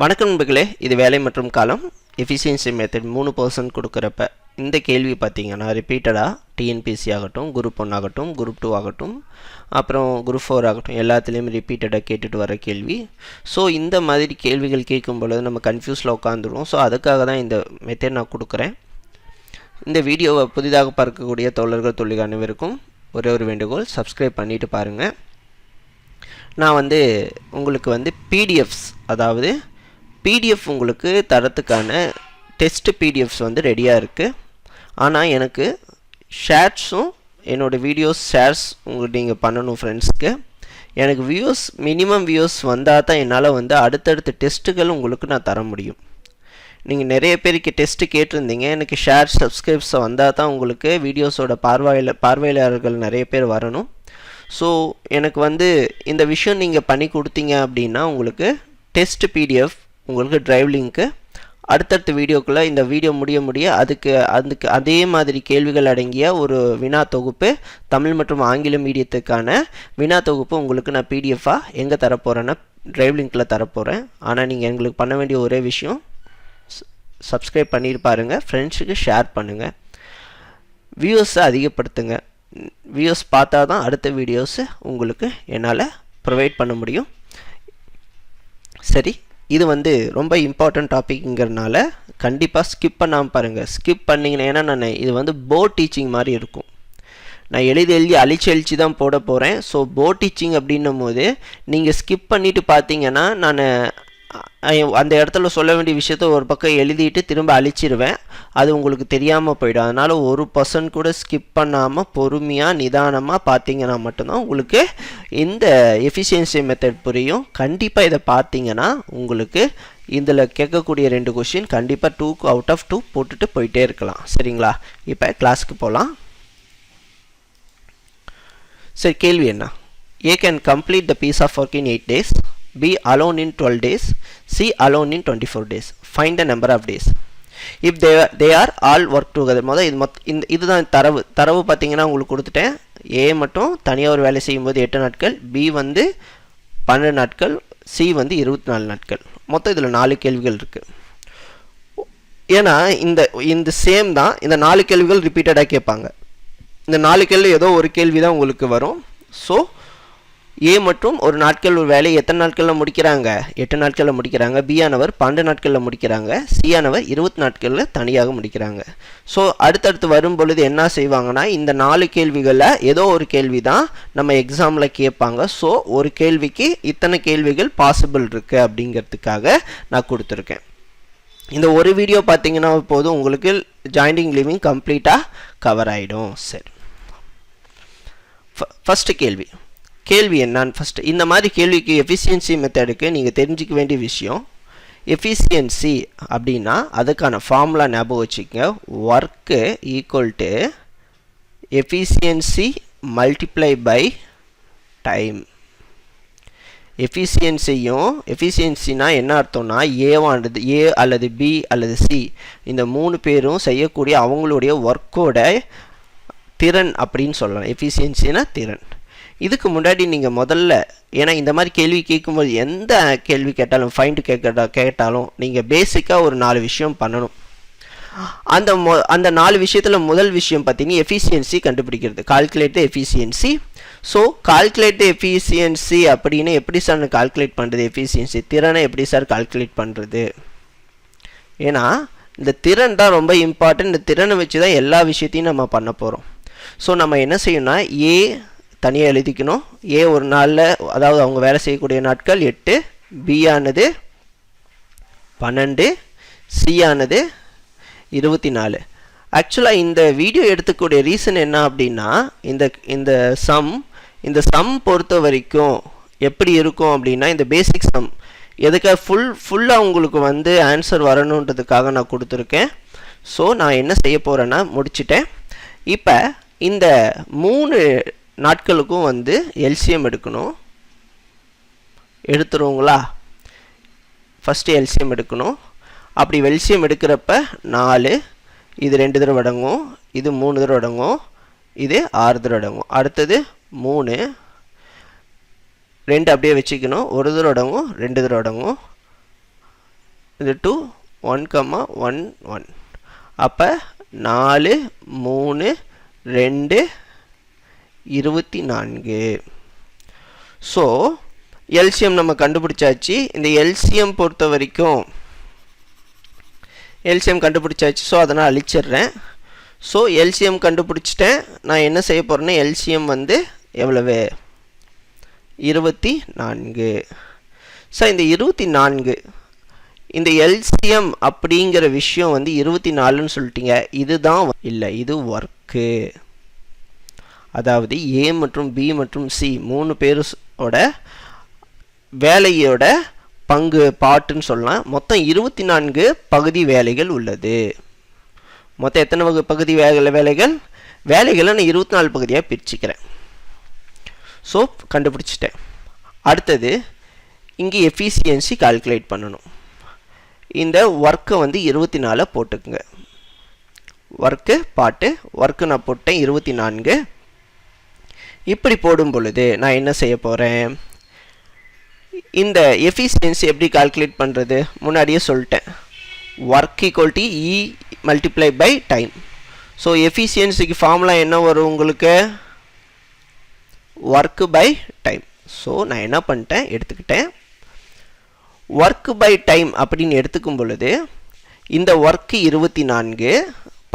வணக்கம் நண்பர்களே, இது வேலை மற்றும் காலம் எஃபிஷியன்சி மெத்தட் 3% கொடுக்குறப்ப இந்த கேள்வி பார்த்தீங்கன்னா ரிப்பீட்டடாக டிஎன்பிஎஸ்சி ஆகட்டும், குரூப் 1 ஆகட்டும், குரூப் 2 ஆகட்டும், அப்புறம் குரூப் 4 ஆகட்டும், எல்லாத்துலேயும் ரிப்பீட்டடாக கேட்டுட்டு வர கேள்வி. ஸோ இந்த மாதிரி கேள்விகள் கேட்கும் பொழுது நம்ம கன்ஃபியூஸில் உட்காந்துருவோம். ஸோ அதுக்காக தான் இந்த மெத்தட் நான் கொடுக்குறேன். இந்த வீடியோவை புதிதாக பார்க்கக்கூடிய தோழர்கள் தொழில் அனைவருக்கும் ஒரே ஒரு வேண்டுகோள், சப்ஸ்கிரைப் பண்ணிவிட்டு பாருங்கள். நான் உங்களுக்கு பிடிஎஃப்ஸ், அதாவது பிடிஎஃப் உங்களுக்கு தரத்துக்கான டெஸ்ட் பிடிஎஃப்ஸ் ரெடியாக இருக்குது. ஆனால் எனக்கு ஷேர்ஸும் என்னோடய வீடியோஸ் ஷேர்ஸ் உங்களுக்கு நீங்கள் பண்ணணும் ஃப்ரெண்ட்ஸ்க்கு. எனக்கு வியூஸ் மினிமம் வியூஸ் வந்தால் தான் என்னால் அடுத்தடுத்த டெஸ்ட்டுகள் உங்களுக்கு நான் தர முடியும். நீங்கள் நிறைய பேருக்கு டெஸ்ட்டு கேட்டிருந்தீங்க, எனக்கு ஷேர் சப்ஸ்கிரைப்ஸ் வந்தால் தான் உங்களுக்கு வீடியோஸோட பார்வையாளர்கள் நிறைய பேர் வரணும். ஸோ எனக்கு இந்த விஷயம் நீங்கள் பண்ணி கொடுத்தீங்க அப்படின்னா உங்களுக்கு டெஸ்ட் பிடிஎஃப், உங்களுக்கு டிரைவ் லிங்க்கு அடுத்தடுத்த வீடியோக்குள்ளே இந்த வீடியோ முடிய அதுக்கு அதே மாதிரி கேள்விகள் அடங்கிய ஒரு வினா தொகுப்பு, தமிழ் மற்றும் ஆங்கில மீடியத்துக்கான வினா தொகுப்பு உங்களுக்கு நான் பிடிஎஃபாக எங்கே தரப்போகிறேன்னா டிரைவ் லிங்க்கில் தரப்போகிறேன். ஆனால் நீங்கள் எங்களுக்கு பண்ண வேண்டிய ஒரே விஷயம், சப்ஸ்கிரைப் பண்ணிட்டு பாருங்கள், ஃப்ரெண்ட்ஸுக்கு ஷேர் பண்ணுங்கள், வியூஸை அதிகப்படுத்துங்க. வியூஸ் பார்த்தா தான் அடுத்த வீடியோஸு உங்களுக்கு என்னால் ப்ரொவைட் பண்ண முடியும். சரி, இது ரொம்ப இம்பார்ட்டன்ட் டாபிக்ங்கிறதுனால கண்டிப்பாக ஸ்கிப் பண்ணாமல் பாருங்கள். ஸ்கிப் பண்ணிங்கன்னா ஏன்னா நான் இது போர்ட் டீச்சிங் மாதிரி இருக்கும். நான் எழுதி அழிச்சு தான் போட போகிறேன். ஸோ போர்ட் டீச்சிங் அப்படின்னும் போது நீங்கள் ஸ்கிப் பண்ணிவிட்டு பார்த்தீங்கன்னா நான் அந்த இடத்துல சொல்ல வேண்டிய விஷயத்த ஒரு பக்கம் எழுதிட்டு திரும்ப அழிச்சிருவேன். அது உங்களுக்கு தெரியாமல் போயிடும். அதனால் 1% கூட ஸ்கிப் பண்ணாமல் பொறுமையாக நிதானமாக பார்த்தீங்கன்னா மட்டும்தான் உங்களுக்கு இந்த எஃபிஷியன்சி மெத்தட் புரியும். கண்டிப்பாக இதை பார்த்தீங்கன்னா உங்களுக்கு இதில் கேட்கக்கூடிய 2 கொஷின் கண்டிப்பாக 2 out of 2 போட்டுட்டு போயிட்டே இருக்கலாம். சரிங்களா? இப்போ கிளாஸுக்கு போகலாம். சரி, கேள்வி என்ன? A can complete the piece of work in 8 days. B alone in 12 days. C alone in 24 days. Find the number of days. If they are all work together. இதுதான் தரவு பார்த்தீங்கன்னா உங்களுக்கு கொடுத்துட்டேன். A மட்டும் தனியாக ஒரு வேலை செய்யும்போது 8 நாட்கள், B 12 நாட்கள், C 24 நாட்கள். மொத்தம் இதில் 4 கேள்விகள் இருக்குது. ஏன்னா இந்த சேம் தான், இந்த 4 கேள்விகள் ரிப்பீட்டடாக கேட்பாங்க. இந்த 4 கேள்வி ஏதோ ஒரு கேள்வி தான் உங்களுக்கு வரும். ஸோ ஏ மற்றும் ஒரு நாட்கள் ஒரு வேலையை எத்தனை நாட்களில் முடிக்கிறாங்க? 8 நாட்களில் முடிக்கிறாங்க. பி ஆனவர் 12 நாட்களில் முடிக்கிறாங்க. சி ஆனவர் 20 நாட்களில் தனியாக முடிக்கிறாங்க. ஸோ அடுத்தடுத்து வரும் பொழுது என்ன செய்வாங்கன்னா, இந்த 4 கேள்விகளில் ஏதோ ஒரு கேள்வி தான் நம்ம எக்ஸாமில் கேட்பாங்க. ஸோ ஒரு கேள்விக்கு இத்தனை கேள்விகள் பாசிபிள் இருக்குது அப்படிங்கிறதுக்காக நான் கொடுத்துருக்கேன். இந்த ஒரு வீடியோ பார்த்தீங்கன்னா போதும், உங்களுக்கு ஜாயிண்டிங் லிவிங் கம்ப்ளீட்டாக கவர் ஆகிடும். சரி, ஃபஸ்ட்டு கேள்வி என்னன்னு ஃபஸ்ட்டு இந்த மாதிரி கேள்விக்கு எஃபிஷியன்சி மெத்தடுக்கு நீங்கள் தெரிஞ்சிக்க வேண்டிய விஷயம், எஃபிஷியன்சி அப்படின்னா அதுக்கான ஃபார்முலா ஞாபகம் வச்சுக்கோங்க. Work equal to efficiency multiply by time. எஃபிஷியன்சினா என்ன அர்த்தம்னா, ஏ அல்லது பி அல்லது சி இந்த 3 பேரும் செய்யக்கூடிய அவங்களுடைய ஒர்க்கோட திறன் அப்படின்னு சொல்லலாம். எஃபிஷியன்சினா திறன். இதுக்கு முன்னாடி நீங்கள் முதல்ல, ஏன்னா இந்த மாதிரி கேள்வி கேட்கும்போது எந்த கேள்வி கேட்டாலும் ஃபைண்ட் கேட்டாலும் நீங்கள் பேசிக்காக ஒரு 4 விஷயம் பண்ணணும். அந்த 4 விஷயத்தில் முதல் விஷயம் பார்த்தீங்கன்னா எஃபிஷியன்சி கண்டுபிடிக்கிறது, கால்குலேட் த எஃபிஷியன்சி. ஸோ கால்குலேட் த எஃபிஷியன்சி அப்படின்னு எப்படி சார் கால்குலேட் பண்ணுறது? எஃபிஷியன்சி திறனை எப்படி சார் கால்குலேட் பண்ணுறது? ஏன்னா இந்த திறன் தான் ரொம்ப இம்பார்ட்டன்ட். இந்த திறனை வச்சு தான் எல்லா விஷயத்தையும் நம்ம பண்ண போகிறோம். ஸோ நம்ம என்ன செய்யணும்னா, ஏ தனியாக எழுதிக்கணும். ஏ ஒரு நாளில், அதாவது அவங்க வேலை செய்யக்கூடிய நாட்கள் 8, பி ஆனது 12, சி ஆனது 24. ஆக்சுவலாக இந்த வீடியோ எடுத்துக்கூடிய ரீசன் என்ன அப்படின்னா, இந்த சம் பொறுத்த வரைக்கும் எப்படி இருக்கும் அப்படின்னா, இந்த பேசிக் சம் எதுக்காக ஃபுல்லாக உங்களுக்கு ஆன்சர் வரணுன்றதுக்காக நான் கொடுத்துருக்கேன். ஸோ நான் என்ன செய்ய போகிறேன்னா முடிச்சிட்டேன். இப்போ இந்த 3 நாட்களுக்கும் எல்சிஎம் எடுத்துருவோங்களா? ஃபஸ்ட்டு எல்சிஎம் எடுக்கணும். அப்படி எல்சிஎம் எடுக்கிறப்ப 4, இது 2 தடவை அடங்கும், இது 3 தடவை அடங்கும், இது 6 தடவை அடங்கும். அடுத்தது 3, 2 அப்படியே வச்சுக்கணும், 1 தடவை அடங்கும், 2 தடவை அடங்கும், இது 2 1 1 1 அப்போ 4 3 2 24. ஸோ எல்சிஎம் நம்ம கண்டுபிடிச்சாச்சு. இந்த எல்சிஎம் பொறுத்த வரைக்கும் எல்சிஎம் கண்டுபிடிச்சாச்சு. ஸோ அதை நான் அழிச்சிடுறேன். ஸோ எல்சிஎம் கண்டுபிடிச்சிட்டேன். நான் என்ன செய்ய போகிறேன்னா எல்சிஎம் வந்து எவ்வளவு 24. ஸோ இந்த 24 இந்த எல்சிஎம் அப்படிங்கிற விஷயம் வந்து 24ன்னு சொல்லிட்டீங்க. இதுதான் இல்லை, இது ஒர்க்கு. அதாவது ஏ மற்றும் பி மற்றும் சி 3 பேரோட வேலையோட பங்கு பாட்டுன்னு சொல்லலாம். மொத்தம் 24 பகுதி வேலைகள் உள்ளது. மொத்தம் எத்தனை பகுதி வேலைகள் வேலைகளை நான் 24 பகுதியாக பிரிச்சுக்கிறேன். ஸோ கண்டுபிடிச்சிட்டேன். அடுத்தது இங்கே எஃபிஷியன்சி கால்குலேட் பண்ணணும். இந்த ஒர்க்கை வந்து 24 போட்டுக்குங்க. ஒர்க்கு நான் போட்டேன் 24. இப்படி போடும் பொழுது நான் என்ன செய்ய போகிறேன், இந்த எஃபிஷியன்சி எப்படி கால்குலேட் பண்ணுறது முன்னாடியே சொல்லிட்டேன். Work equal to E multiply by time. So எஃபிஷியன்சிக்கு ஃபார்முலா என்ன வரும் உங்களுக்கு, ஒர்க்கு பை டைம். ஸோ நான் என்ன பண்ணிட்டேன் எடுத்துக்கிட்டேன் ஒர்க்கு பை டைம் அப்படின்னு எடுத்துக்கும் பொழுது இந்த ஒர்க்கு 24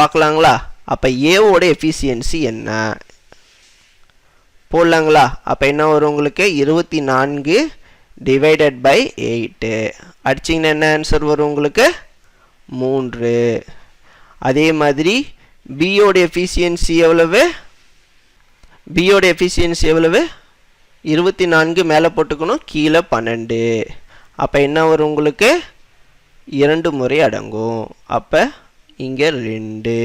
பார்க்கலாங்களா. அப்போ ஏவோட எஃபிஷியன்சி என்ன போடலாங்களா. அப்போ என்ன வரும் உங்களுக்கு 24 டிவைடட் பை 8 அடிச்சிங்கன்னா என்ன ஆன்சர் வரும் உங்களுக்கு 3. அதே மாதிரி பியோட எஃபிஷியன்சி எவ்வளவு, பியோட எஃபிஷியன்சி எவ்வளவு 24 மேலே போட்டுக்கணும், கீழே 12. அப்போ என்ன வரும் உங்களுக்கு 2 முறை அடங்கும். அப்போ இங்கே 2.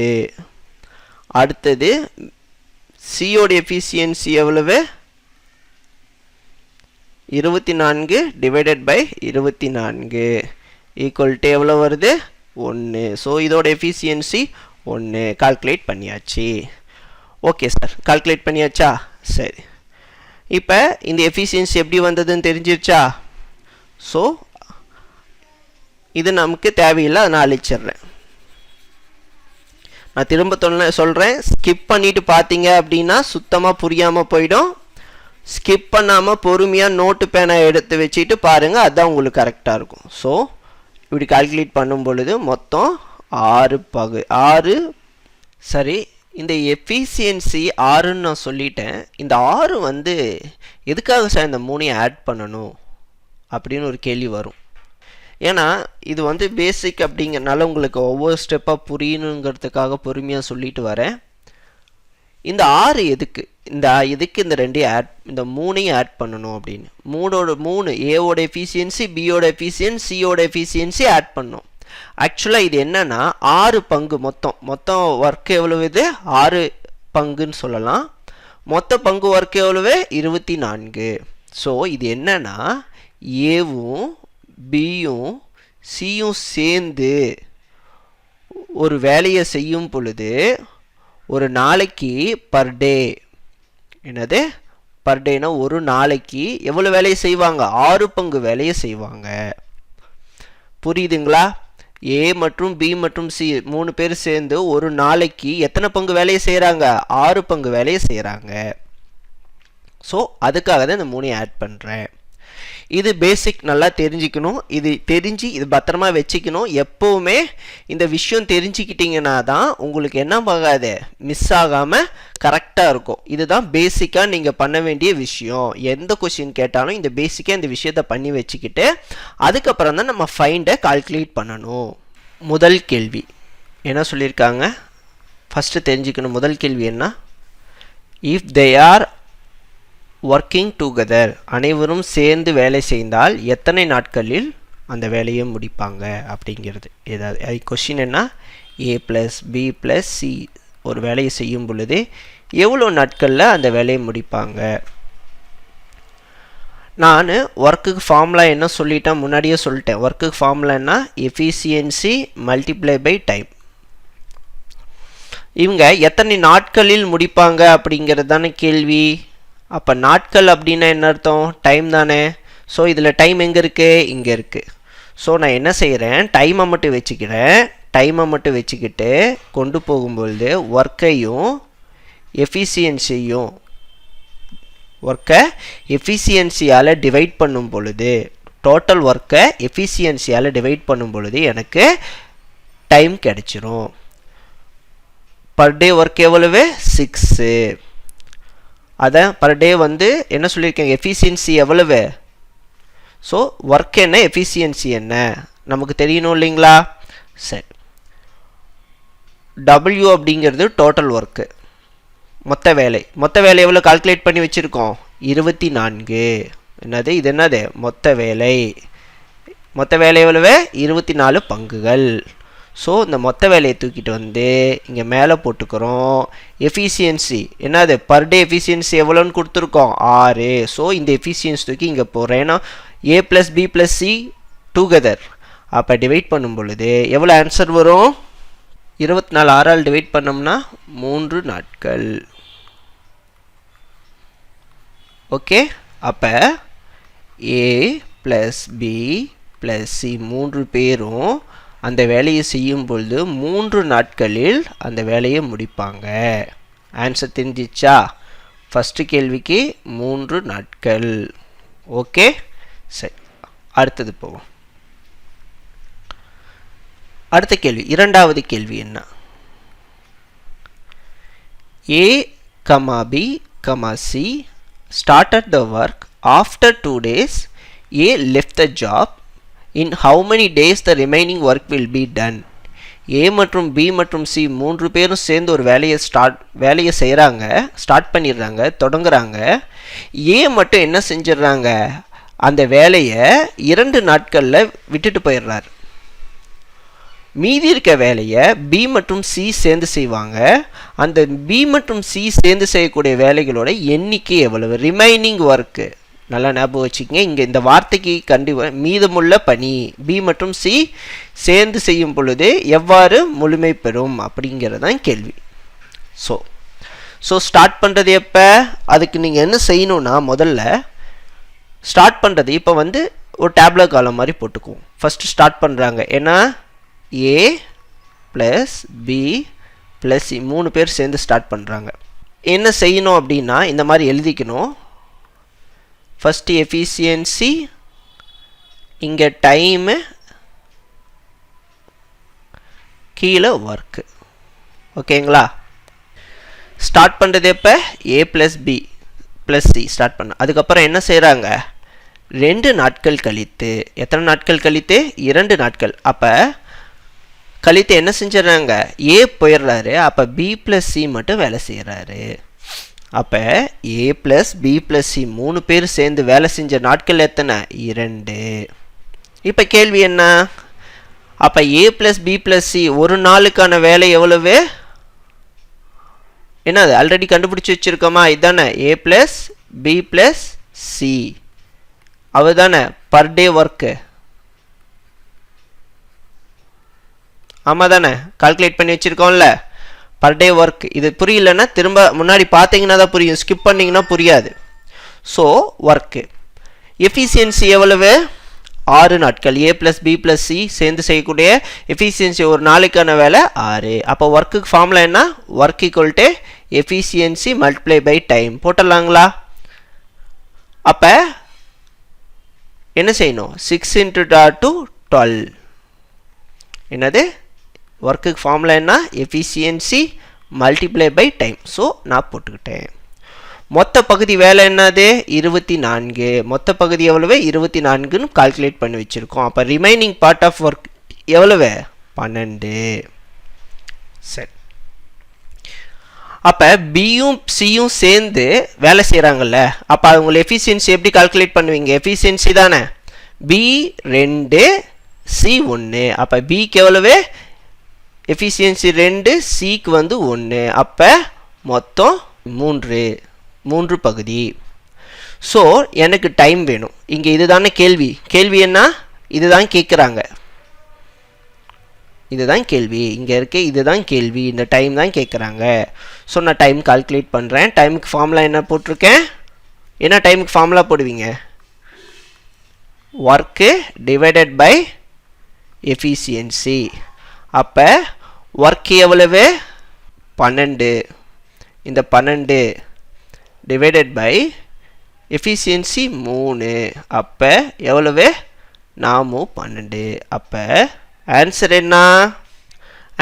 அடுத்தது சியோட எஃபிஷியன்சி எவ்வளவு 24 டிவைடட் பை 24 ஈக்குவல் டு எவ்வளோ வருது 1. ஸோ இதோட எஃபிஷியன்சி 1 கால்குலேட் பண்ணியாச்சு. ஓகே சார், கால்குலேட் பண்ணியாச்சா? சரி, இப்போ இந்த எஃபிஷியன்சி எப்படி வந்ததுன்னு தெரிஞ்சிருச்சா? ஸோ இது நமக்கு தேவையில்லை, அதை நான் அழிச்சிட்றேன். நான் திரும்ப சொல்கிறேன், ஸ்கிப் பண்ணிவிட்டு பார்த்தீங்க அப்படின்னா சுத்தமாக புரியாமல் போயிடும். ஸ்கிப் பண்ணாமல் பொறுமையாக நோட்டு பேனை எடுத்து வச்சுட்டு பாருங்கள், அதுதான் உங்களுக்கு கரெக்டாக இருக்கும். ஸோ இப்படி கால்குலேட் பண்ணும் பொழுது மொத்தம் 6 சரி. இந்த எஃபிஷியன்சி 6ன்னு நான் சொல்லிட்டேன். இந்த 6 வந்து எதுக்காக சார் இந்த 3 ஆட் பண்ணணும் அப்படின்னு ஒரு கேள்வி வரும். ஏன்னா இது வந்து பேசிக் அப்படிங்கிறனால உங்களுக்கு ஒவ்வொரு ஸ்டெப்பாக புரியணுங்கிறதுக்காக பொறுமையாக சொல்லிட்டு வரேன். இந்த 6 எதுக்கு, இதுக்கு இந்த 2 ஆட், இந்த 3ஐயும் ஆட் பண்ணணும் அப்படின்னு. 3 ஏவோட எஃபிஷியன்சி, பியோட எஃபிஷியன்சி, சியோட எஃபிஷியன்சி ஆட் பண்ணணும். ஆக்சுவலாக இது என்னன்னா 6 பங்கு மொத்தம் ஒர்க் எவ்வளவு, இது 6 பங்குன்னு சொல்லலாம். மொத்த பங்கு ஒர்க் எவ்வளவு 24. ஸோ இது என்னன்னா ஏவும் பியும் சியும் சேர்ந்து ஒரு வேலையை செய்யும் பொழுது ஒரு நாளைக்கு பர் டே, என்னது பர் டேனா ஒரு நாளைக்கு எவ்வளோ வேலையை செய்வாங்க, 6 பங்கு வேலையை செய்வாங்க. புரியுதுங்களா? ஏ மற்றும் பி மற்றும் சி 3 பேர் சேர்ந்து ஒரு நாளைக்கு எத்தனை பங்கு வேலையை செய்கிறாங்க, 6 பங்கு வேலையை செய்கிறாங்க. ஸோ அதுக்காக தான் இந்த 3 ஆட் பண்ணுறேன். இது பேசிக் நல்லா தெரிஞ்சுக்கணும். இது பத்திரமா வச்சுக்கணும். எப்போவுமே இந்த விஷயம் தெரிஞ்சுக்கிட்டிங்கன்னா தான் உங்களுக்கு என்ன ஆகாது, மிஸ் ஆகாமல் கரெக்டாக இருக்கும். இதுதான் பேசிக்காக நீங்கள் பண்ண வேண்டிய விஷயம். எந்த கொஸ்டின் கேட்டாலும் இந்த பேசிக்காக இந்த விஷயத்தை பண்ணி வச்சுக்கிட்டு அதுக்கப்புறம் தான் நம்ம ஃபைண்டை கால்குலேட் பண்ணணும். முதல் கேள்வி என்ன சொல்லியிருக்காங்க ஃபஸ்ட்டு தெரிஞ்சுக்கணும். முதல் கேள்வி என்ன, if they are working together, அனைவரும் சேர்ந்து வேலை செய்தால் எத்தனை நாட்களில் அந்த வேலையை முடிப்பாங்க அப்படிங்கிறது. ஏதாவது கொஸ்டின் என்ன, ஏ ப்ளஸ் பி ப்ளஸ் சி ஒரு வேலையை செய்யும் பொழுது எவ்வளோ நாட்களில் அந்த வேலையை முடிப்பாங்க. நான் ஒர்க்குக்கு ஃபார்முலா என்ன சொல்லிட்டேன், முன்னாடியே சொல்லிட்டேன். ஒர்க்குக்கு ஃபார்முலா என்ன, எஃபிஷியன்சி மல்டிப்ளை பை டைம். இவங்க எத்தனை நாட்களில் முடிப்பாங்க அப்படிங்கிறது தானே கேள்வி. அப்போ நாட்கள் அப்படின்னா என்ன அர்த்தம், டைம் தானே. ஸோ இதில் டைம் எங்கே இருக்குது, இங்கே இருக்குது. ஸோ நான் என்ன செய்கிறேன், டைமை மட்டும் வச்சுக்கிறேன். டைமை மட்டும் வச்சுக்கிட்டு கொண்டு போகும்பொழுது ஒர்க்கையும் எஃபிஷியன்சியும் ஒர்க்கை எஃபிஷியன்சியால் டிவைட் பண்ணும் பொழுது, டோட்டல் ஒர்க்கை எஃபிஷியன்சியால் டிவைட் பண்ணும் பொழுது எனக்கு டைம் கிடைச்சிரும். பர் டே ஒர்க் எவ்வளவு 6. அதை பர் டே வந்து என்ன சொல்லியிருக்கேன், எஃபிஷியன்சி எவ்வளவு. ஸோ ஒர்க் என்ன, எஃபிஷியன்சி என்ன நமக்கு தெரியணும் இல்லைங்களா. சரி, W அப்படிங்கிறது டோட்டல் ஒர்க்கு, மொத்த வேலை. மொத்த வேலை எவ்வளோ கால்குலேட் பண்ணி வச்சுருக்கோம், 24. என்னது இது, என்னது மொத்த வேலை. மொத்த வேலை எவ்வளவு 24 பங்குகள். ஸோ இந்த மொத்த வேலையை தூக்கிட்டு வந்து இங்கே மேலே போட்டுக்கிறோம். எஃபிஷியன்சி என்னது, பர் டே எஃபிஷியன்சி எவ்வளோன்னு கொடுத்துருக்கோம் 6. ஸோ இந்த எஃபிஷியன்சி தூக்கி இங்கே போடுறேன். ஏன்னா A + B + C டுகெதர். அப்போ டிவைட் பண்ணும் பொழுது எவ்வளோ ஆன்சர் வரும், 24 6ஆல் டிவைட் பண்ணோம்னா 3 நாட்கள். ஓகே, அப்போ A + B + C 3 பேரும் அந்த வேலையை செய்யும் பொழுது 3 நாட்களில் அந்த வேலையை முடிப்பாங்க. ஆன்சர் தெரிஞ்சிச்சா, ஃபஸ்ட்டு கேள்விக்கு 3 நாட்கள். ஓகே, சரி, அடுத்தது போவோம். அடுத்த கேள்வி, இரண்டாவது கேள்வி என்ன, A, B, C started the work after 2 days. A left the job. In how many days the remaining work will be done? A மற்றும் B மற்றும் C 3 பேரும் சேர்ந்து ஒரு வேலையை செய்கிறாங்க, ஸ்டார்ட் பண்ணிடுறாங்க, தொடங்குறாங்க. A மட்டும் என்ன செஞ்சிடறாங்க, அந்த வேலையை 2 நாட்களில் விட்டுட்டு போயிடுறாரு. மீதி இருக்க வேலையை B மற்றும் C சேர்ந்து செய்வாங்க. அந்த B மற்றும் C சேர்ந்து செய்யக்கூடிய வேலைகளோட எண்ணிக்கை எவ்வளவு, ரிமைனிங் ஒர்க்கு. நல்லா ஞாபகம் வச்சுக்கோங்க, இங்கே இந்த வார்த்தைக்கு கண்டிப்பாக மீதமுள்ள பணி B மற்றும் C சேர்ந்து செய்யும் பொழுது எவ்வாறு முழுமை பெறும் அப்படிங்கிறது தான் கேள்வி. ஸோ ஸ்டார்ட் பண்ணுறது எப்போ, அதுக்கு நீங்கள் என்ன செய்யணும்னா, முதல்ல ஸ்டார்ட் பண்ணுறது இப்போ வந்து ஒரு டேப்லெட் காலம் மாதிரி போட்டுக்குவோம். ஃபஸ்ட்டு ஸ்டார்ட் பண்ணுறாங்க, ஏன்னா A + B + C 3 பேர் சேர்ந்து ஸ்டார்ட் பண்ணுறாங்க. என்ன செய்யணும் அப்படின்னா இந்த மாதிரி எழுதிக்கணும். ஃபஸ்ட்டு எஃபிஷியன்சி, இங்கே டைமு, கீழே ஒர்க்கு. ஓகேங்களா, ஸ்டார்ட் பண்ணுறது எப்போ, A + B + C ஸ்டார்ட் பண்ண. அதுக்கப்புறம் என்ன செய்கிறாங்க, 2 நாட்கள் கழித்து, எத்தனை நாட்கள் கழித்து, 2 நாட்கள். அப்போ கழித்து என்ன செஞ்சிடறாங்க, A போயிடுறாரு. அப்போ B + C மட்டும் வேலை செய்கிறாரு. அப்போ A + B + C 3 பேர் சேர்ந்து வேலை செஞ்ச நாட்கள் எத்தனை, 2. இப்போ கேள்வி என்ன, அப்போ A + B + C ஒரு நாளுக்கான வேலை எவ்வளவு, என்னது ஆல்ரெடி கண்டுபிடிச்சி வச்சுருக்கோமா, இதுதானே A + B + C, அதுதானே பர் டே ஒர்க்கு. ஆமாம் தானே, கால்குலேட் பண்ணி வச்சுருக்கோம்ல பர் டே ஒர்க். இது புரியலன்னா திரும்ப முன்னாடி பார்த்தீங்கன்னா தான் புரியும், ஸ்கிப் பண்ணிங்கன்னா புரியாது. ஸோ ஒர்க்கு எஃபிஷியன்சி எவ்வளவு, 6 நாட்கள். A + B + C சேர்ந்து செய்யக்கூடிய எஃபிஷியன்சி ஒரு நாளைக்கான வேலை 6. அப்போ ஒர்க்குக்கு ஃபார்முலா என்ன, ஒர்க் = எஃபிஷியன்சி × டைம் போட்டுடலாங்களா. அப்போ என்ன செய்யணும், 6 × 12. என்னது ஒர்க்குக்கு ஃபார்முலா என்ன, எஃபிஷியன்சி × டைம். ஸோ நான் போட்டுக்கிட்டேன். மொத்த பகுதி வேலை என்னது, 24. மொத்த பகுதி எவ்வளவு, 24ன்னு கால்குலேட் பண்ணி வச்சுருக்கோம். அப்போ ரிமைனிங் பார்ட் ஆஃப் ஒர்க் எவ்வளவு, 12. சரி, அப்போ பியும் சியும் சேர்ந்து வேலை செய்கிறாங்கல்ல, அப்போ அவங்கள எஃபிஷியன்சி எப்படி கால்குலேட் பண்ணுவீங்க, எஃபிஷியன்சி தானே, B 2 C 1. அப்போ பிக்கு எவ்வளவு, எஃபிஷியன்சி 2, சிக்கு வந்து 1. அப்போ மொத்தம் 3 பகுதி. ஸோ எனக்கு டைம் வேணும். இங்கே இதுதானே கேள்வி. கேள்வி என்ன, இதுதான் கேட்குறாங்க, இதுதான் கேள்வி. இங்கே இருக்க இதுதான் கேள்வி, இந்த டைம் தான் கேட்குறாங்க. ஸோ நான் டைம் கால்குலேட் பண்ணுறேன். டைமுக்கு ஃபார்முலா என்ன போட்டிருக்கேன், என்ன டைமுக்கு ஃபார்முலா போடுவீங்க, ஒர்க்கு / எஃபிஷியன்சி. அப்போ ஒர்க் எவ்வளவு 12. இந்த 12 டிவைடட் பை எஃபிஷியன்சி 3. அப்போ எவ்வளவு 412. அப்போ ஆன்சர் என்ன?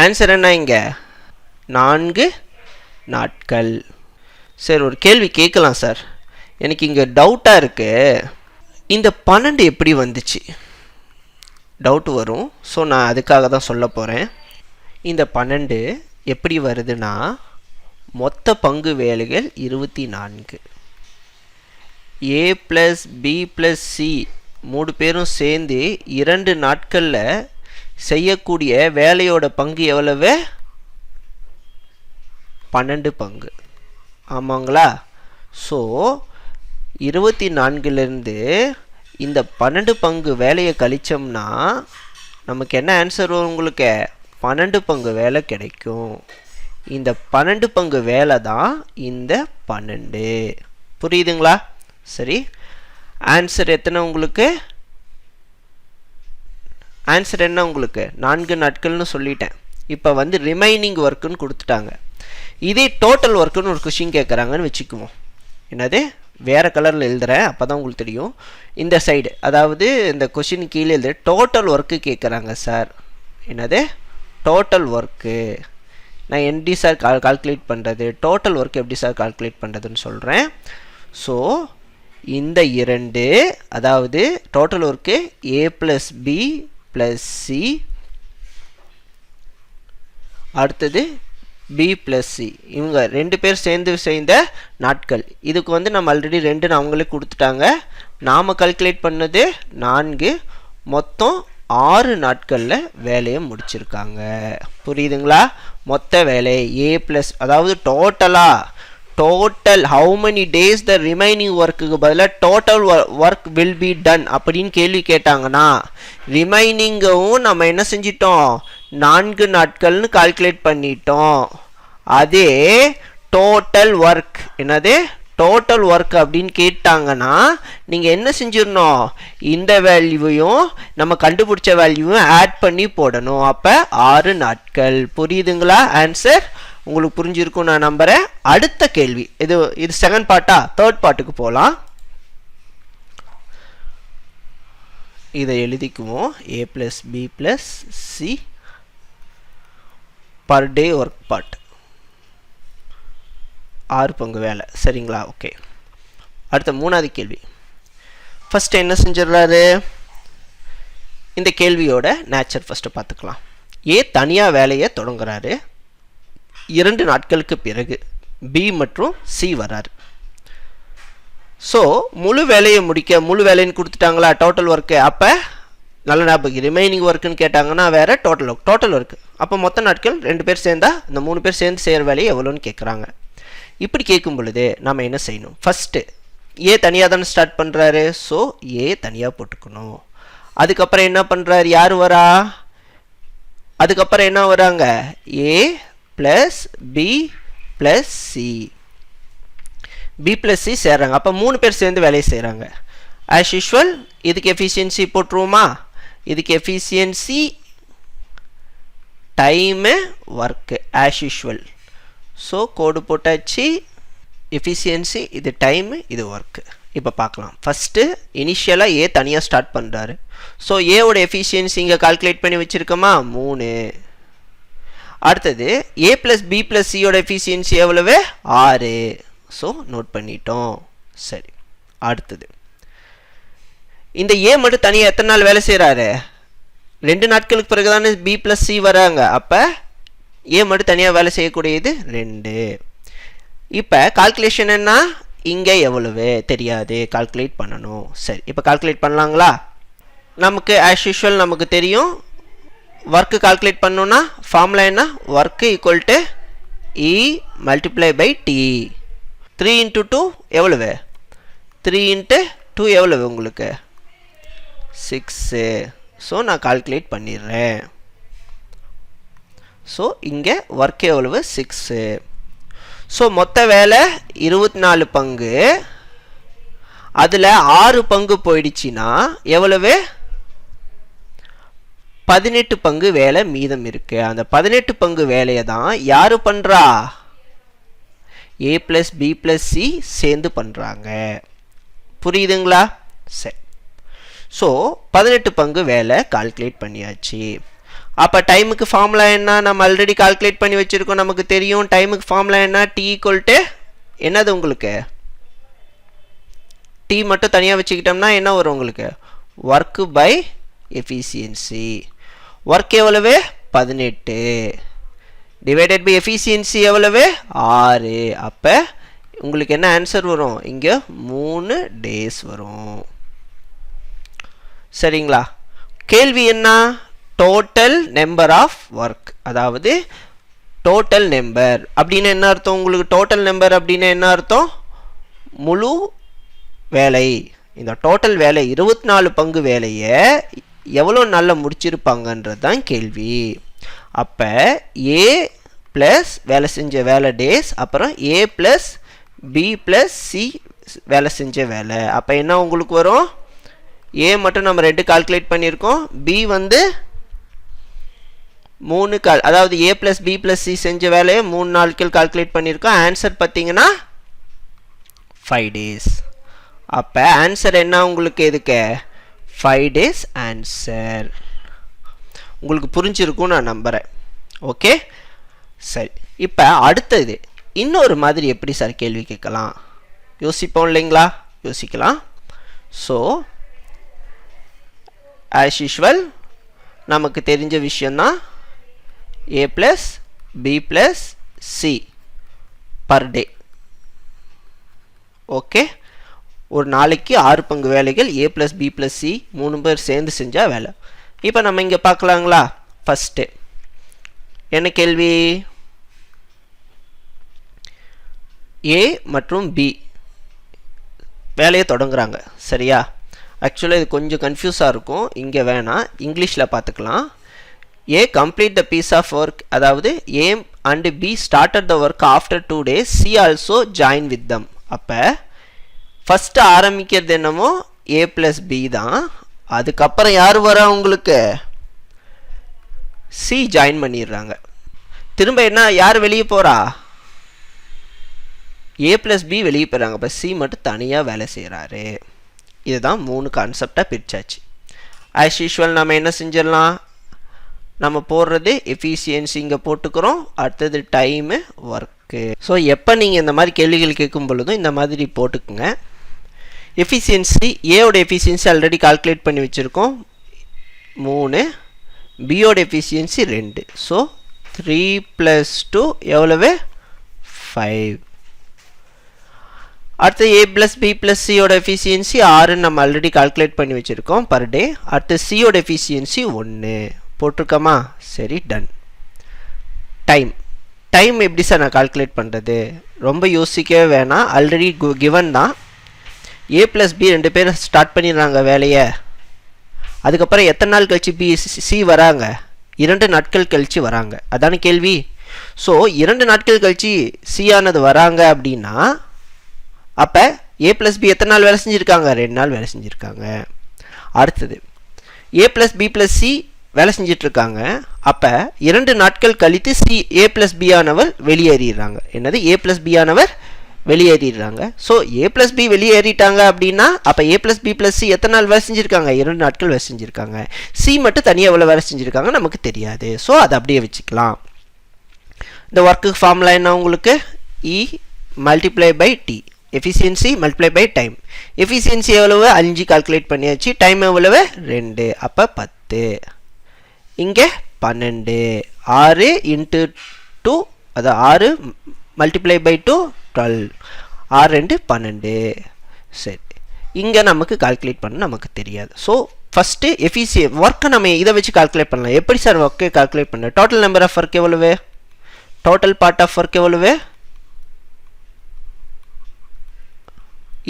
ஆன்சர் என்ன? இங்கே 4 நாட்கள். சரி, ஒரு கேள்வி கேட்கலாம் சார், எனக்கு இங்கே டவுட்டாக இருக்குது. இந்த 12 எப்படி வந்துச்சு? டவுட் வரும். ஸோ நான் அதுக்காக தான் சொல்ல போகிறேன். இந்த 12 எப்படி வருதுன்னா, மொத்த பங்கு வேலைகள் 24. ஏ ப்ளஸ் பி ப்ளஸ் சி 3 பேரும் சேர்ந்து 2 நாட்களில் செய்யக்கூடிய வேலையோட பங்கு எவ்வளவு? 12 பங்கு. ஆமாங்களா? ஸோ 24லேருந்து இந்த 12 பங்கு வேலையை கழிச்சோம்னா நமக்கு என்ன ஆன்சர் வரும்? உங்களுக்கு 12 பங்கு வேலை கிடைக்கும். இந்த 12 பங்கு வேலை தான் இந்த 12. புரியுதுங்களா? சரி, ஆன்சர் எத்தனை உங்களுக்கு? ஆன்சர் என்ன உங்களுக்கு? 4 நாட்கள்னு சொல்லிட்டேன். இப்போ வந்து ரிமைனிங் ஒர்க்குன்னு கொடுத்துட்டாங்க. இதே டோட்டல் ஒர்க்குன்னு ஒரு கொஷின் கேட்குறாங்கன்னு வச்சுக்குவோம். என்னது? வேறு கலரில் எழுதுகிறேன், அப்போ தான் உங்களுக்கு தெரியும். இந்த சைடு, அதாவது இந்த கொஷின் கீழே எழுது டோட்டல் ஒர்க்கு கேட்குறாங்க சார். என்னது? Total work. நான் எப்படி சார் கால்குலேட் பண்ணுறது? டோட்டல் ஒர்க் எப்படி சார் கால்குலேட் பண்ணுறதுன்னு சொல்கிறேன். ஸோ இந்த 2, அதாவது total work A plus B plus C, அடுத்தது பி ப்ளஸ் சி, இவங்க 2 பேர் சேர்ந்து செய்த நாட்கள். இதுக்கு வந்து நம்ம ஆல்ரெடி 2 அவங்களே கொடுத்துட்டாங்க. நாம் கால்குலேட் பண்ணது 4. மொத்தம் 6 நாட்களில் வேலையை முடிச்சிருக்காங்க. புரியுதுங்களா? மொத்த வேலை ஏ ப்ளஸ், அதாவது total how many days the remaining ஒர்க்குக்கு பதிலாக total work will be done அப்படின்னு கேள்வி கேட்டாங்கன்னா ரிமைனிங்கவும் நம்ம என்ன செஞ்சிட்டோம்? 4 நாட்கள்னு கால்குலேட் பண்ணிட்டோம். அதே டோட்டல் ஒர்க், என்னது டோட்டல் ஒர்க் அப்படின்னு கேட்டாங்கன்னா நீங்கள் என்ன செஞ்சிடணும்? இந்த வேல்யூவையும் நம்ம கண்டுபிடிச்ச வேல்யூவும் ஆட் பண்ணி போடணும். அப்போ 6 நாட்கள். புரியுதுங்களா? ஆன்சர் உங்களுக்கு புரிஞ்சிருக்கும் நான் நம்புகிறேன். அடுத்த கேள்வி, இது செகண்ட் பார்ட்டா? தேர்ட் பார்ட்டுக்கு போகலாம். இதை எழுதிக்குவோம். A plus B plus C per day work part 6 பங்கு வேலை. சரிங்களா? ஓகே. அடுத்த 3வது கேள்வி. ஃபஸ்ட்டு என்ன செஞ்சிடறாரு? இந்த கேள்வியோட நேச்சர் ஃபஸ்ட்டு பார்த்துக்கலாம். ஏ தனியாக வேலையை தொடங்குறாரு. 2 நாட்களுக்கு பிறகு பி மற்றும் சி வராரு. ஸோ முழு வேலையை முடிக்க, முழு வேலைன்னு கொடுத்துட்டாங்களா டோட்டல் ஒர்க்கு. அப்போ நல்ல ஞாபகம், ரிமைனிங் ஒர்க்குன்னு கேட்டாங்கன்னா வேறு டோட்டல் ஒர்க்கு. அப்போ மொத்த நாட்கள் 2 பேர் சேர்ந்தா இந்த 3 பேர் சேர்ந்து செய்கிற வேலையை எவ்வளோன்னு கேட்குறாங்க. இப்படி கேட்கும் பொழுது நம்ம என்ன செய்யணும்? ஃபஸ்ட்டு ஏ தனியாக தானே ஸ்டார்ட் பண்ணுறாரு. ஸோ ஏ தனியாக போட்டுக்கணும். அதுக்கப்புறம் என்ன பண்ணுறாரு? யார் வரா? அதுக்கப்புறம் என்ன வராங்க? A plus B plus C. B plus C சேர்றாங்க. அப்போ 3 பேர் சேர்ந்து வேலையை செய்கிறாங்க. ஆஸ் யூஷுவல் இதுக்கு எஃபிஷியன்சி போட்டுருவோமா? இதுக்கு efficiency time work as usual. So கோடு போட்டாச்சு. எஃபிஷியன்சி இது டைமு, இது ஒர்க்கு. இப்போ பார்க்கலாம். ஃபஸ்ட்டு இனிஷியலாக ஏ தனியாக ஸ்டார்ட் பண்ணுறாரு. ஸோ ஏவோட எஃபிஷியன்சி இங்கே கால்குலேட் பண்ணி வச்சுருக்கோமா? 3. அடுத்தது ஏ ப்ளஸ் பி ப்ளஸ் சியோட எஃபிஷியன்சி எவ்வளவு? 6. ஸோ நோட் பண்ணிட்டோம். சரி, அடுத்தது இந்த ஏ மட்டும் தனியாக எத்தனை நாள் வேலை செய்கிறாரு? 2 நாட்களுக்கு பிறகு தானே பி ப்ளஸ் சி வராங்க. அப்போ ஏ மட்டும் தனியாக வேலை செய்யக்கூடியது 2. இப்போ கால்குலேஷன் என்ன? இங்கே எவ்வளவு தெரியாது, கால்குலேட் பண்ணணும். சரி, இப்போ கால்குலேட் பண்ணலாங்களா? நமக்கு ஆஸ் யூஷுவல் நமக்கு தெரியும், ஒர்க்கு கால்குலேட் பண்ணணுன்னா ஃபார்முலா என்ன? Work equal to E multiply by T. 3 × 2 எவ்வளவு? 3 × 2 எவ்வளவு உங்களுக்கு? 6. ஸோ நான் கால்குலேட் பண்ணிடுறேன். ஸோ இங்கே ஒர்க் எவ்வளவு? 6. ஸோ மொத்த வேலை 24 பங்கு. அதில் 6 பங்கு போயிடுச்சுன்னா எவ்வளவு? 18 பங்கு வேலை மீதம் இருக்கு. அந்த 18 பங்கு வேலையை தான் யாரு பண்றா? A plus B plus C சேர்ந்து பண்றாங்க. புரியுதுங்களா? சரி. ஸோ 18 பங்கு வேலை கால்குலேட் பண்ணியாச்சு. அப்போ டைமுக்கு ஃபார்முலா என்ன? நம்ம ஆல்ரெடி கால்குலேட் பண்ணி வச்சுருக்கோம், நமக்கு தெரியும். டைமுக்கு ஃபார்முலா என்ன? T ஈக்குவல் டு என்னது உங்களுக்கு? T மட்டும் தனியாக வச்சுக்கிட்டோம்னா என்ன வரும் உங்களுக்கு? Work by efficiency. ஒர்க் எவ்வளவு? 18 டிவைடட் பை எஃபிஷியன்சி எவ்வளவு? 6. அப்போ உங்களுக்கு என்ன ஆன்சர் வரும்? இங்கே 3 டேஸ் வரும். சரிங்களா? கேள்வி என்ன? டோட்டல் நம்பர் ஆஃப் ஒர்க், அதாவது டோட்டல் நம்பர் அப்படின்னு என்ன அர்த்தம் உங்களுக்கு? டோட்டல் நம்பர் அப்படின்னு என்ன அர்த்தம்? முழு வேலை. இந்த டோட்டல் வேலை 24 பங்கு வேலையை எவ்வளோ நாளில் முடிச்சிருப்பாங்கன்றது தான் கேள்வி. அப்போ A ப்ளஸ் வேலை செஞ்ச வேலை டேஸ், அப்புறம் A plus B plus C வேலை செஞ்ச வேலை. அப்போ என்ன உங்களுக்கு வரும்? A மட்டும் நம்ம 2 கால்குலேட் பண்ணியிருக்கோம், B வந்து 3 அதாவது A plus B plus C செஞ்ச வேலையை 3 நாட்கள் கால்குலேட் பண்ணியிருக்கோம். ஆன்சர் பார்த்தீங்கன்னா 5 டேஸ். அப்போ ஆன்சர் என்ன உங்களுக்கு? எதுக்கு? 5 டேஸ் ஆன்சர். உங்களுக்கு புரிஞ்சிருக்கும் நான் நம்புகிறேன். ஓகே, சரி. இப்போ அடுத்தது இன்னொரு மாதிரி எப்படி சார் கேள்வி கேட்கலாம் யோசிப்போம் இல்லைங்களா? யோசிக்கலாம். ஸோ ஆஸ் யூஷுவல் நமக்கு தெரிஞ்ச விஷயந்தான் A plus B plus C per day. Okay, ஒரு நாளைக்கு 6 பங்கு வேலைகள் A plus B plus C 3 பேர் சேர்ந்து செஞ்சால் வேலை. இப்போ நம்ம இங்கே பார்க்கலாங்களா? ஃபஸ்ட்டு என்ன கேள்வி? A மற்றும் B வேலையை தொடங்குறாங்க, சரியா? ஆக்சுவலாக இது கொஞ்சம் கன்ஃபியூஸாக இருக்கும், இங்கே வேணாம், இங்கிலீஷில் பார்த்துக்கலாம். A complete the piece of work, அதாவது A and B started the work after 2 days, C also joined with them. அப்போ ஃபஸ்ட்டு ஆரம்பிக்கிறது என்னமோ A ப்ளஸ் B தான். அதுக்கப்புறம் யார் வரா உங்களுக்கு? C ஜாயின் பண்ணிடுறாங்க. திரும்ப என்ன, யார் வெளியே போகிறா? A ப்ளஸ் B வெளியே போகிறாங்க. அப்போ C மட்டும் தனியாக வேலை செய்கிறாரு. இதுதான் 3 கான்செப்டாக பிரிச்சாச்சு. ஆஸ் யூஷுவல் நம்ம என்ன செஞ்சிடலாம்? நம்ம போடுறது எஃபிஷியன்சி இங்கே போட்டுக்கிறோம், அடுத்தது டைமு, ஒர்க்கு. ஸோ எப்போ நீங்கள் இந்த மாதிரி கேள்விகள் கேட்கும் பொழுதும் இந்த மாதிரி போட்டுக்குங்க. எஃபிஷியன்சி, ஏவோட எஃபிஷியன்சி ஆல்ரெடி கால்குலேட் பண்ணி வச்சுருக்கோம் 3, பியோட எஃபிஷியன்சி 2. ஸோ 3 + 2 எவ்வளவு? 5. அடுத்து A ப்ளஸ் B ப்ளஸ் சியோட எஃபிஷியன்சி 6 நம்ம ஆல்ரெடி கால்குலேட் பண்ணி வச்சுருக்கோம் பர் டே. அடுத்து சியோட எஃபிஷியன்சி 1 போட்டிருக்கோமா? சரி, டன். டைம், டைம் எப்படி சார் நான் கால்குலேட் பண்ணுறது? ரொம்ப யோசிக்கவே வேணாம், ஆல்ரெடி கிவன் தான். A ப்ளஸ் B 2 பேர் ஸ்டார்ட் பண்ணிடுறாங்க வேலையை. அதுக்கப்புறம் எத்தனை நாள் கழிச்சு B C வராங்க? 2 நாட்கள் கழித்து வராங்க. அதான கேள்வி. ஸோ 2 நாட்கள் கழிச்சு C ஆனது வராங்க அப்படின்னா அப்போ A ப்ளஸ் B எத்தனை நாள் வேலை செஞ்சுருக்காங்க? 2 நாள் வேலை செஞ்சுருக்காங்க. அடுத்தது A plus B plus C வேலை செஞ்சிட்ருக்காங்க. அப்போ 2 நாட்கள் கழித்து A ப்ளஸ் B ஆனவர் வெளியேறிடுறாங்க. என்னது? A ப்ளஸ் B ஆனவர் வெளியேறிடுறாங்க. ஸோ A ப்ளஸ் B வெளியேறிட்டாங்க அப்படின்னா அப்போ A plus B plus C எத்தனை நாள் வேலை செஞ்சுருக்காங்க? 2 நாட்கள் வேலை செஞ்சுருக்காங்க. C மட்டும் தனியாக எவ்வளோ வேலை செஞ்சுருக்காங்க நமக்கு தெரியாது. ஸோ அதை அப்படியே வச்சுக்கலாம். இந்த ஒர்க்குக்கு ஃபார்முலா என்ன உங்களுக்கு? E multiply by T, efficiency multiply by time. Efficiency எவ்வளவு? 5 கால்குலேட் பண்ணியாச்சு. டைம் எவ்வளவு? 2. அப்போ 10. இங்கே 12. 6 × 2, அதாவது 6 மல்டிப்ளை பை 2 12. 6 2 12. சரி, இங்கே நமக்கு கால்குலேட் பண்ண நமக்கு தெரியாது. ஸோ ஃபஸ்ட்டு ஒர்க்கை நம்ம இதை வச்சு கால்குலேட் பண்ணலாம். எப்படி சார் ஒர்க்கை கால்குலேட் பண்ண? டோட்டல் நம்பர் ஆஃப் ஒர்க் எவ்வளவு? டோட்டல் பார்ட் ஆஃப் ஒர்க் எவ்வளவு?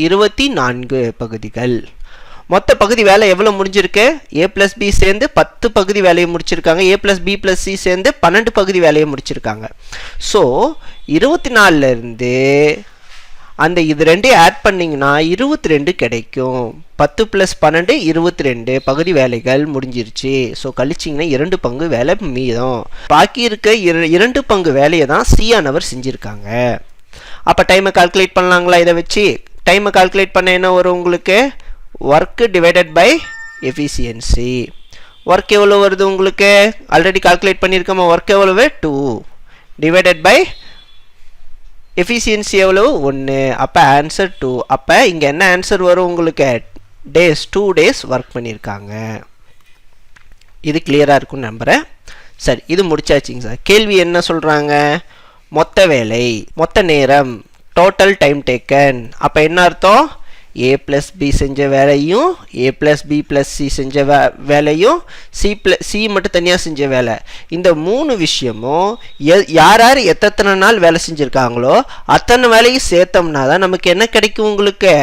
24 பகுதிகள். மொத்த பகுதி வேலை எவ்வளோ முடிஞ்சிருக்கு? A ப்ளஸ் B சேர்ந்து 10 பகுதி வேலையை முடிச்சிருக்காங்க. A plus B plus C சேர்ந்து 12 பகுதி வேலையை முடிச்சிருக்காங்க. ஸோ 24லேருந்து அந்த இது ரெண்டையும் ஆட் பண்ணிங்கன்னா 22 கிடைக்கும். 10 + 12 22 பகுதி வேலைகள் முடிஞ்சிருச்சு. ஸோ கழிச்சிங்கன்னா 2 பங்கு வேலை மீதம். பாக்கி இருக்க 2 பங்கு வேலையை தான் சி ஆனவர் செஞ்சுருக்காங்க. அப்போ டைமை கால்குலேட் பண்ணலாங்களா? இதை வச்சு டைமை கால்குலேட் பண்ண என்ன வரும் உங்களுக்கு? Work divided by efficiency. Work எவ்வளோ வருது உங்களுக்கு? Already calculate பண்ணியிருக்கோமா? ஒர்க் எவ்வளவு? 2 டிவைடட் பை எஃபிஷியன்சி எவ்வளவு? 1. அப்போ ஆன்சர் 2. அப்போ இங்கே என்ன ஆன்சர் வரும் உங்களுக்கு? டேஸ் 2 days ஒர்க் பண்ணியிருக்காங்க. இது கிளியராக இருக்கும்னு நம்புகிறேன். சரி, இது முடிச்சாச்சுங்க சார். கேள்வி என்ன சொல்கிறாங்க? மொத்த வேலை, மொத்த நேரம், டோட்டல் டைம் டேக்கன். அப்போ என்ன அர்த்தம்? A + B செஞ்ச வேலையும் A + B + C செஞ்ச வேலையும் C மட்டும் தனியாக செஞ்ச வேலை, இந்த 3 விஷயமும் யார் யார் எத்தனை நாள் வேலை செஞ்சுருக்காங்களோ அத்தனை வேலையும் சேர்த்தோம்னா தான் நமக்கு என்ன கிடைக்கும்? உங்களுக்கு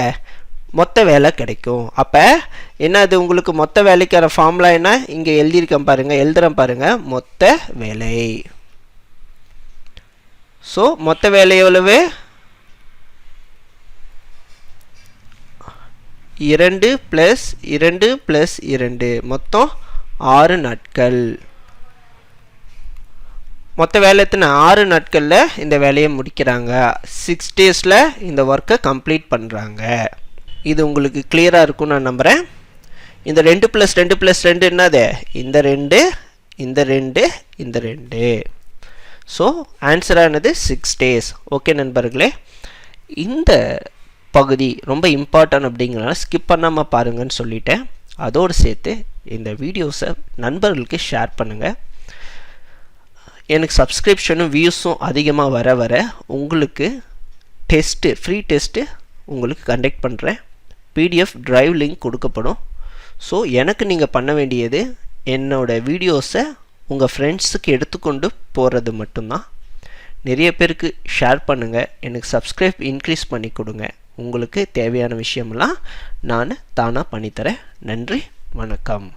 மொத்த வேலை கிடைக்கும். அப்போ என்னது உங்களுக்கு மொத்த வேலைக்கான ஃபார்முலா என்ன? இங்கே எழுதியிருக்கேன் பாருங்கள், எழுதுகிறேன் பாருங்கள். மொத்த வேலை. ஸோ மொத்த வேலை எவ்வளவு? 2 + 2 + 2 மொத்தம் 6 நாட்கள். மொத்த வேலை எத்தனை? 6 நாட்களில் இந்த வேலையை முடிக்கிறாங்க. 6 daysல இந்த ஒர்க்கை கம்ப்ளீட் பண்ணுறாங்க. இது உங்களுக்கு கிளியராக இருக்கும்னு நான் நம்புகிறேன். இந்த 2 + 2 + 2 என்னது? இந்த 2 இந்த 2 இந்த 2. So ஆன்சரானது 6 days. ஓகே நண்பர்களே, இந்த பகுதி ரொம்ப இம்பார்ட்டன்ட் அப்படிங்கிறனால ஸ்கிப் பண்ணாமல் பாருங்கன்னு சொல்லிட்டேன். அதோடு சேர்த்து இந்த வீடியோஸை நண்பர்களுக்கு ஷேர் பண்ணுங்கள். எனக்கு சப்ஸ்கிரிப்ஷனும் வியூஸும் அதிகமாக வர வர உங்களுக்கு டெஸ்ட்டு, ஃப்ரீ டெஸ்ட்டு உங்களுக்கு கண்டக்ட் பண்ணுறேன். பிடிஎஃப் டிரைவ் லிங்க் கொடுக்கப்படும். ஸோ எனக்கு நீங்கள் பண்ண வேண்டியது என்னோடய வீடியோஸை உங்கள் ஃப்ரெண்ட்ஸுக்கு எடுத்துக்கொண்டு போகிறது மட்டும்தான். நிறைய பேருக்கு ஷேர் பண்ணுங்கள். எனக்கு சப்ஸ்கிரைப் இன்க்ரீஸ் பண்ணி கொடுங்க. உங்களுக்கு தேவையான விஷயமெல்லாம் நான் தானாக பண்ணித்தரேன். நன்றி, வணக்கம்.